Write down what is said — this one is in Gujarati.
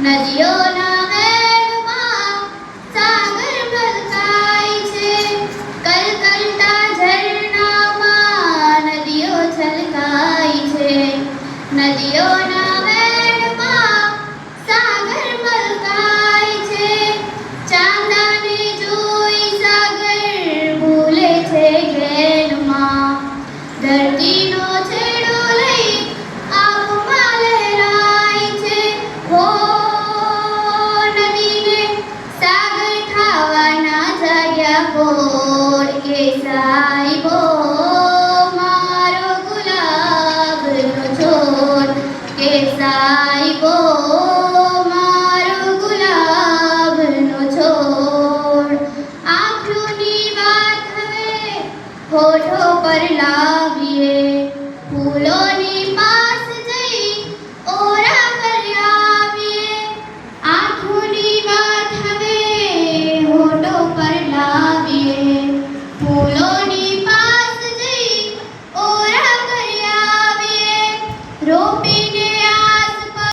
નદીઓના વેણમાં સાગર મલકાય છે, કલકલતા ઝરણામાં નદીઓ છલકાય છે. નદીઓના વેણમાં સાગર મલકાય છે, ચાંદાને જોઈ સાગર ભૂલે છે ઘેનમાં. ધરતીનો છેડો લઈ આબમાં લહેરાય છે, હો નદીને સાગર ખાવાના જાગ્યા કોડ કે સાહેબો મારો ગુલાબનો છોડ કે સાહેબો મારો ગુલાબનો છોડ. આંખોની વાત હવે હોઠો પર લાવીએ, ફૂલોની